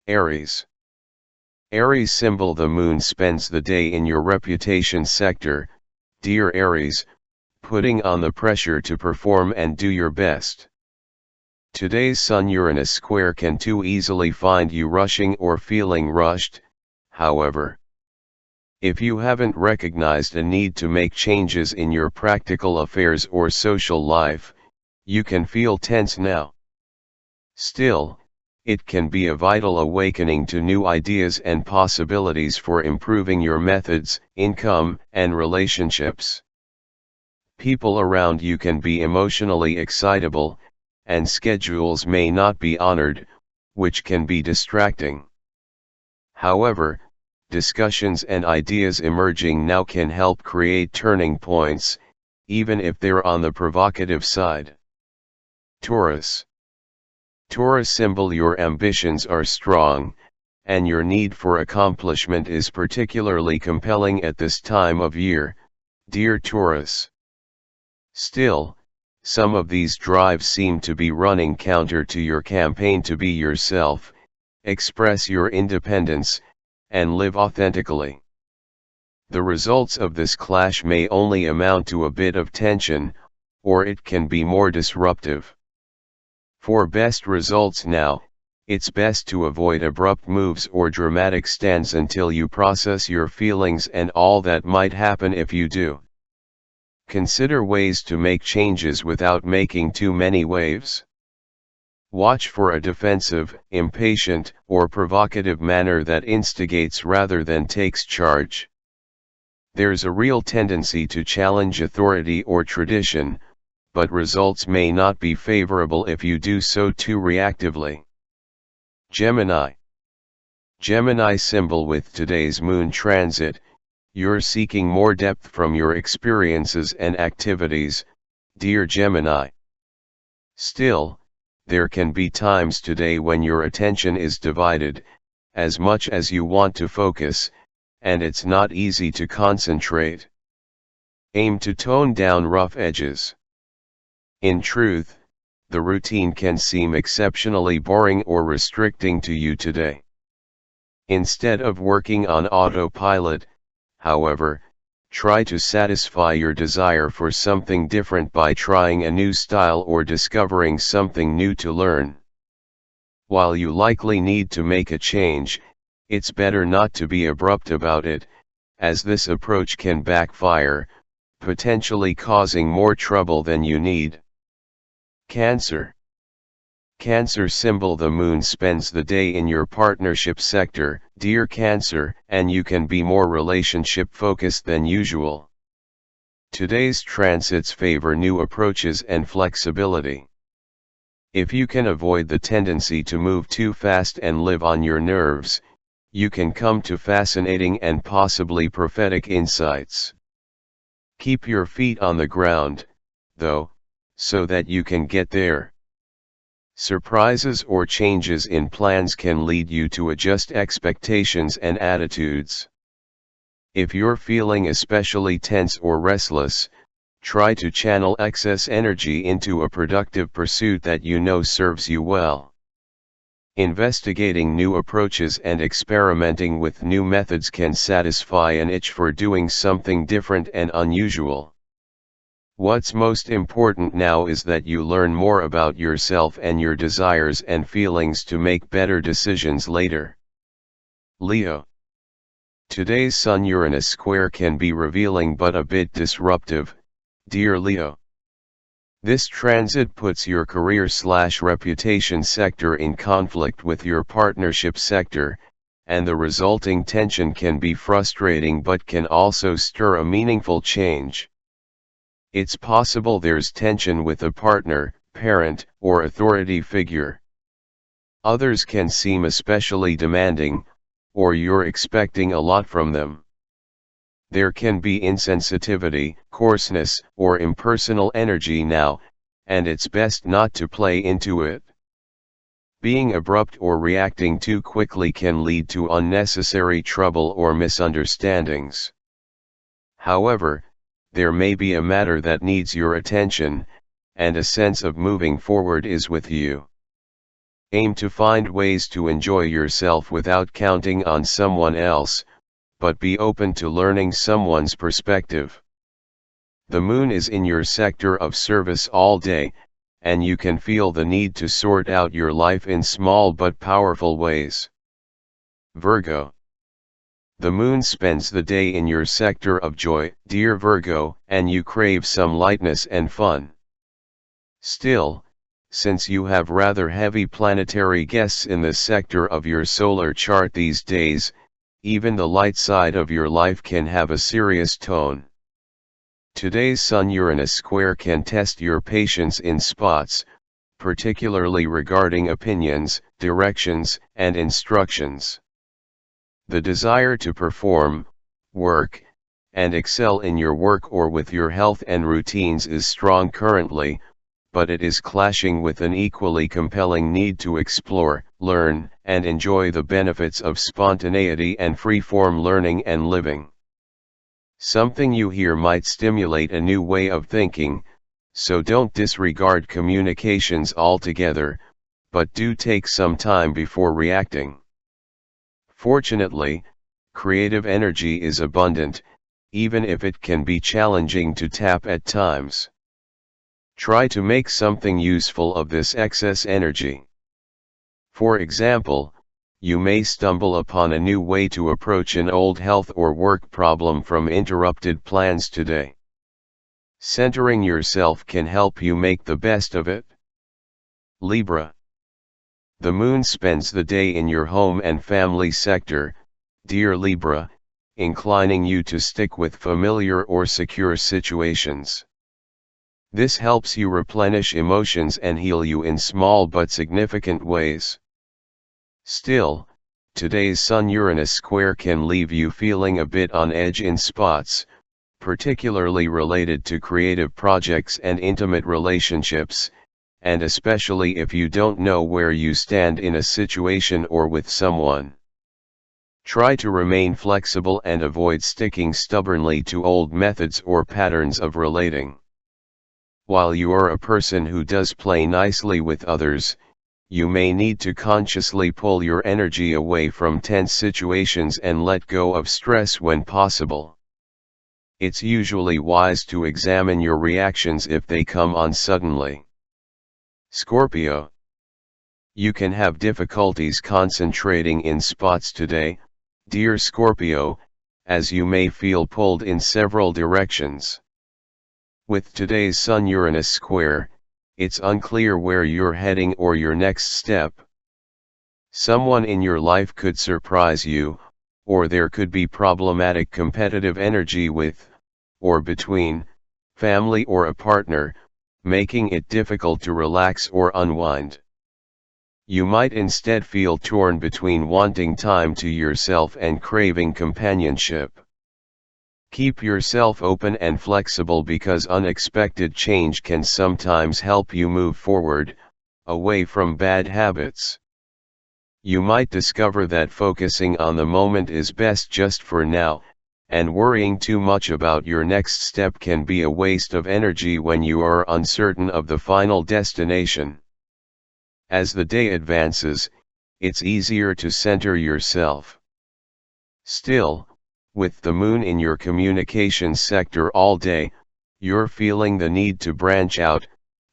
Aries. Aries symbol. The moon spends the day in your reputation sector, dear Aries, putting on the pressure to perform and do your best. Today's Sun-Uranus square can too easily find you rushing or feeling rushed, however. If you haven't recognized a need to make changes in your practical affairs or social life, you can feel tense now. Still, it can be a vital awakening to new ideas and possibilities for improving your methods, income, and relationships. People around you can be emotionally excitable, and schedules may not be honored, which can be distracting. However, discussions and ideas emerging now can help create turning points, even if they're on the provocative side. Taurus. Taurus symbol. Your ambitions are strong, and your need for accomplishment is particularly compelling at this time of year, dear Taurus. Still, some of these drives seem to be running counter to your campaign to be yourself, express your independence, and live authentically. The results of this clash may only amount to a bit of tension, or it can be more disruptive. For best results now, it's best to avoid abrupt moves or dramatic stands until you process your feelings and all that might happen if you do. Consider ways to make changes without making too many waves. Watch for a defensive, impatient, or provocative manner that instigates rather than takes charge. There's a real tendency to challenge authority or tradition, but results may not be favorable if you do so too reactively. Gemini. Gemini symbol. With today's moon transit, you're seeking more depth from your experiences and activities, dear Gemini. Still, there can be times today when your attention is divided, as much as you want to focus, and it's not easy to concentrate. Aim to tone down rough edges. In truth, the routine can seem exceptionally boring or restricting to you today. Instead of working on autopilot, however, try to satisfy your desire for something different by trying a new style or discovering something new to learn. While you likely need to make a change, it's better not to be abrupt about it, as this approach can backfire, potentially causing more trouble than you need. Cancer. Cancer symbol. The moon spends the day in your partnership sector, dear Cancer, and you can be more relationship focused than usual. Today's transits favor new approaches and flexibility. If you can avoid the tendency to move too fast and live on your nerves, you can come to fascinating and possibly prophetic insights. Keep your feet on the ground, though, so that you can get there. Surprises or changes in plans can lead you to adjust expectations and attitudes. If you're feeling especially tense or restless, try to channel excess energy into a productive pursuit that you know serves you well. Investigating new approaches and experimenting with new methods can satisfy an itch for doing something different and unusual. What's most important now is that you learn more about yourself and your desires and feelings to make better decisions later. Leo. Today's Sun-Uranus square can be revealing but a bit disruptive, dear Leo. This transit puts your career/reputation sector in conflict with your partnership sector, and the resulting tension can be frustrating but can also stir a meaningful change. It's possible there's tension with a partner, parent, or authority figure. Others can seem especially demanding, or you're expecting a lot from them. There can be insensitivity, coarseness, or impersonal energy now, and it's best not to play into it. Being abrupt or reacting too quickly can lead to unnecessary trouble or misunderstandings. However, there may be a matter that needs your attention, and a sense of moving forward is with you. Aim to find ways to enjoy yourself without counting on someone else, but be open to learning someone's perspective. The moon is in your sector of service all day, and you can feel the need to sort out your life in small but powerful ways. Virgo. The moon spends the day in your sector of joy, dear Virgo, and you crave some lightness and fun. Still, since you have rather heavy planetary guests in the sector of your solar chart these days, even the light side of your life can have a serious tone. Today's Sun-Uranus square can test your patience in spots, particularly regarding opinions, directions, and instructions. The desire to perform, work, and excel in your work or with your health and routines is strong currently, but it is clashing with an equally compelling need to explore, learn, and enjoy the benefits of spontaneity and free-form learning and living. Something you hear might stimulate a new way of thinking, so don't disregard communications altogether, but do take some time before reacting. Fortunately, creative energy is abundant, even if it can be challenging to tap at times. Try to make something useful of this excess energy. For example, you may stumble upon a new way to approach an old health or work problem from interrupted plans today. Centering yourself can help you make the best of it. Libra. The moon spends the day in your home and family sector, dear Libra, inclining you to stick with familiar or secure situations. This helps you replenish emotions and heal you in small but significant ways. Still, today's Sun-Uranus square can leave you feeling a bit on edge in spots, particularly related to creative projects and intimate relationships, and especially if you don't know where you stand in a situation or with someone. Try to remain flexible and avoid sticking stubbornly to old methods or patterns of relating. While you are a person who does play nicely with others, you may need to consciously pull your energy away from tense situations and let go of stress when possible. It's usually wise to examine your reactions if they come on suddenly. Scorpio. You can have difficulties concentrating in spots today, dear Scorpio, as you may feel pulled in several directions. With today's Sun-Uranus square, it's unclear where you're heading or your next step. Someone in your life could surprise you, or there could be problematic competitive energy with, or between, family or a partner, making it difficult to relax or unwind. You might instead feel torn between wanting time to yourself and craving companionship. Keep yourself open and flexible because unexpected change can sometimes help you move forward, away from bad habits. You might discover that focusing on the moment is best just for now, and worrying too much about your next step can be a waste of energy when you are uncertain of the final destination. As the day advances, it's easier to center yourself. Still, with the moon in your communications sector all day, you're feeling the need to branch out,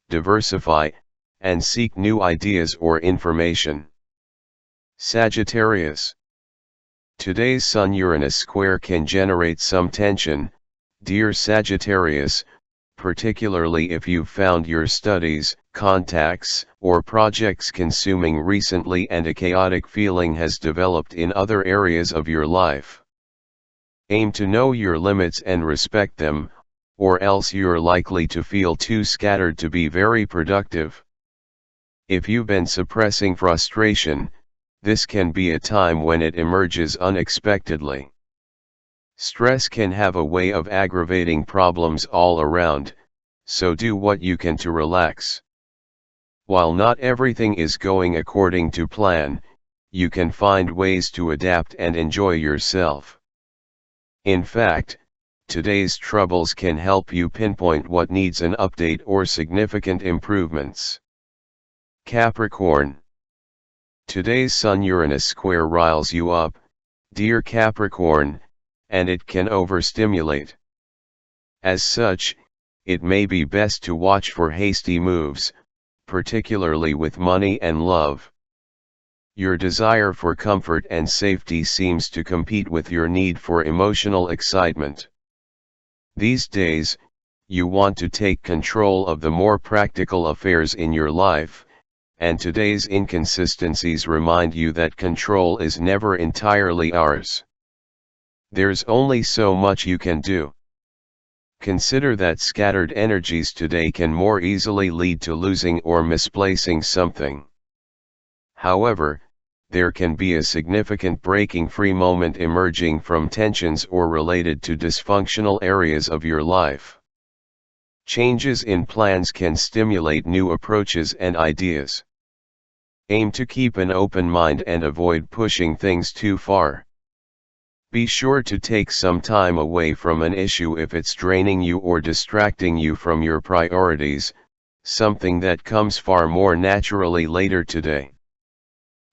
diversify, and seek new ideas or information. Sagittarius. Today's Sun-Uranus square can generate some tension, dear Sagittarius, particularly if you've found your studies, contacts, or projects consuming recently and a chaotic feeling has developed in other areas of your life. Aim to know your limits and respect them, or else you're likely to feel too scattered to be very productive. If you've been suppressing frustration, this can be a time when it emerges unexpectedly. Stress can have a way of aggravating problems all around, so do what you can to relax. While not everything is going according to plan, you can find ways to adapt and enjoy yourself. In fact, today's troubles can help you pinpoint what needs an update or significant improvements. Capricorn. Today's Sun-Uranus square riles you up, dear Capricorn, and it can overstimulate. As such, it may be best to watch for hasty moves, particularly with money and love. Your desire for comfort and safety seems to compete with your need for emotional excitement. These days, you want to take control of the more practical affairs in your life, and today's inconsistencies remind you that control is never entirely ours. There's only so much you can do. Consider that scattered energies today can more easily lead to losing or misplacing something. However, there can be a significant breaking free moment emerging from tensions or related to dysfunctional areas of your life. Changes in plans can stimulate new approaches and ideas. Aim to keep an open mind and avoid pushing things too far. Be sure to take some time away from an issue if it's draining you or distracting you from your priorities, something that comes far more naturally later today.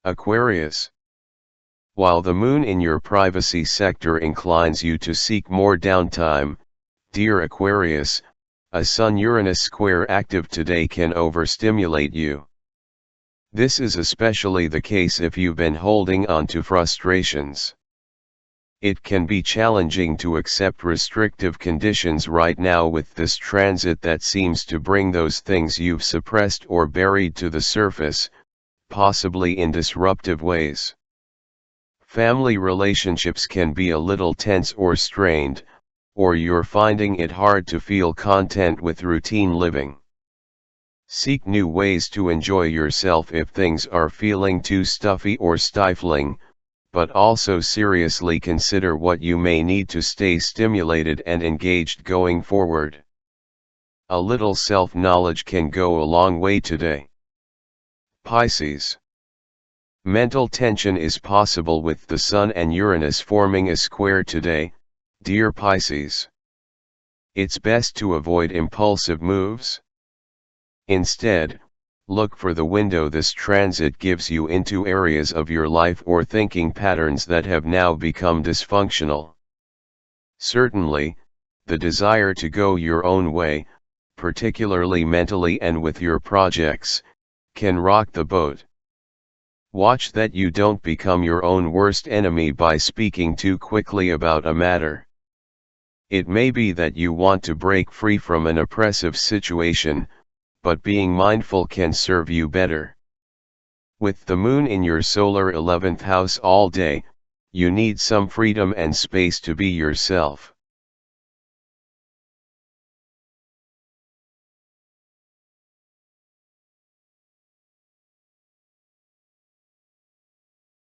Aquarius. While the moon in your privacy sector inclines you to seek more downtime, dear Aquarius, a Sun-Uranus square active today can overstimulate you. This is especially the case if you've been holding on to frustrations. It can be challenging to accept restrictive conditions right now with this transit that seems to bring those things you've suppressed or buried to the surface, possibly in disruptive ways. Family relationships can be a little tense or strained, or you're finding it hard to feel content with routine living. Seek new ways to enjoy yourself if things are feeling too stuffy or stifling, but also seriously consider what you may need to stay stimulated and engaged going forward. A little self-knowledge can go a long way today. Pisces. Mental tension is possible with the Sun and Uranus forming a square today, dear Pisces. It's best to avoid impulsive moves. Instead, look for the window this transit gives you into areas of your life or thinking patterns that have now become dysfunctional. Certainly, the desire to go your own way, particularly mentally and with your projects, can rock the boat. Watch that you don't become your own worst enemy by speaking too quickly about a matter. It may be that you want to break free from an oppressive situation, but being mindful can serve you better. With the moon in your solar 11th house all day, you need some freedom and space to be yourself.